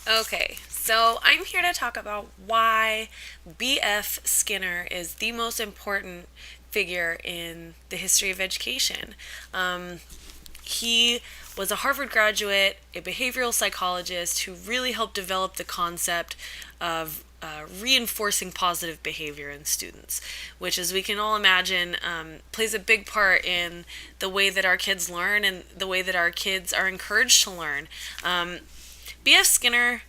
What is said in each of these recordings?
Okay, so I'm here to talk about why B.F. Skinner is the most important figure in the history of education. He was a Harvard graduate, a behavioral psychologist who really helped develop the concept of reinforcing positive behavior in students, which, as we can all imagine, plays a big part in the way that our kids learn and the way that our kids are encouraged to learn. B.F. Skinner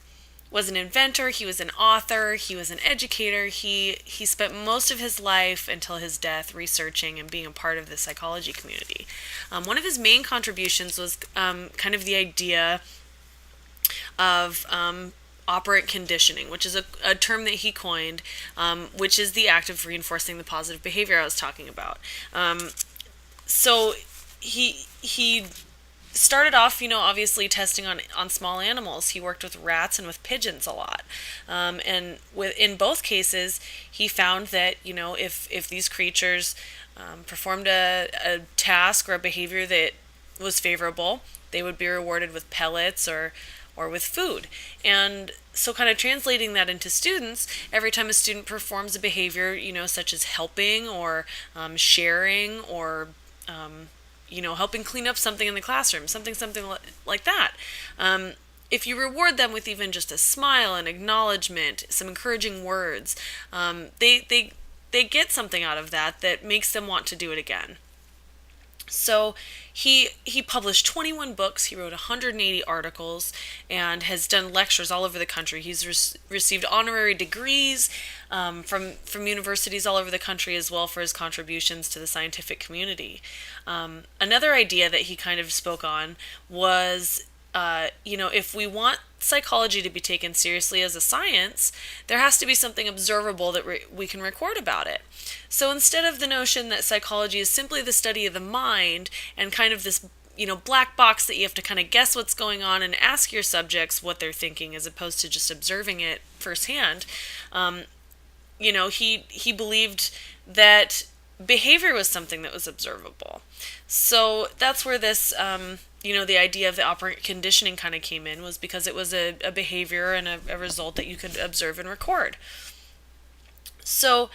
was an inventor, he was an author, he was an educator. He spent most of his life until his death researching and being a part of the psychology community. One of his main contributions was kind of the idea of operant conditioning, which is a term that he coined, which is the act of reinforcing the positive behavior I was talking about. So he started off, obviously testing on small animals. He worked with rats and with pigeons a lot, and in both cases, he found that if these creatures performed a task or a behavior that was favorable, they would be rewarded with pellets or with food. And so, kind of translating that into students, every time a student performs a behavior, such as helping or sharing or helping clean up something in the classroom, something like that. If you reward them with even just a smile, an acknowledgement, some encouraging words, they get something out of that makes them want to do it again. So he published 21 books, he wrote 180 articles, and has done lectures all over the country. He's received honorary degrees from universities all over the country as well for his contributions to the scientific community. Another idea that he kind of spoke on was if we want psychology to be taken seriously as a science, there has to be something observable that we can record about it. So instead of the notion that psychology is simply the study of the mind and kind of this black box that you have to kind of guess what's going on and ask your subjects what they're thinking as opposed to just observing it firsthand, he believed that behavior was something that was observable. So that's where this the idea of the operant conditioning kind of came in, was because it was a behavior and a result that you could observe and record. So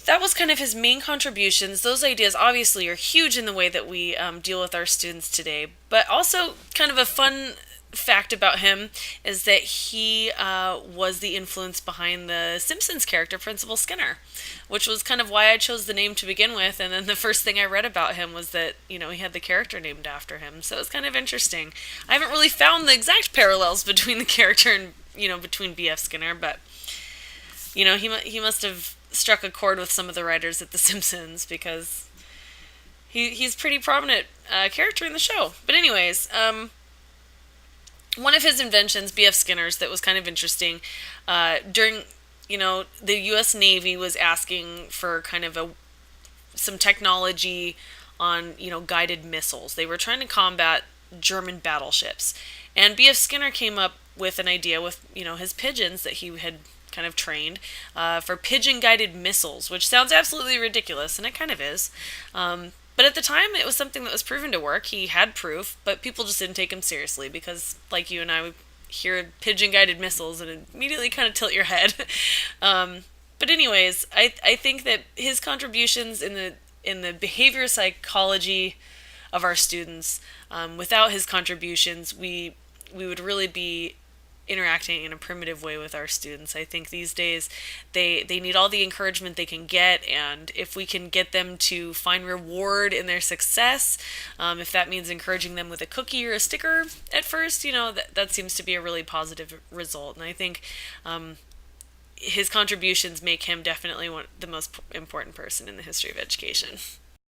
that was kind of his main contributions. Those ideas obviously are huge in the way that we deal with our students today. But also, kind of a fun fact about him is that he was the influence behind the Simpsons character Principal Skinner, which was kind of why I chose the name to begin with. And then the first thing I read about him was that he had the character named after him. So it's kind of interesting. I haven't really found the exact parallels between the character and between B.F. Skinner, but he must have struck a chord with some of the writers at The Simpsons, because he's a pretty prominent character in the show. But anyways, one of his inventions, B.F. Skinner's, that was kind of interesting, during, the U.S. Navy was asking for kind of some technology on, guided missiles. They were trying to combat German battleships. And B.F. Skinner came up with an idea with, his pigeons that he had kind of trained for pigeon-guided missiles, which sounds absolutely ridiculous, and it kind of is. But at the time, it was something that was proven to work. He had proof, but people just didn't take him seriously because, like you and I, would hear pigeon-guided missiles and immediately kind of tilt your head. But anyways, I think that his contributions in the behavior psychology of our students, without his contributions, we would really be interacting in a primitive way with our students. I think these days they need all the encouragement they can get, and if we can get them to find reward in their success, if that means encouraging them with a cookie or a sticker at first, that seems to be a really positive result. And I think his contributions make him definitely the most important person in the history of education.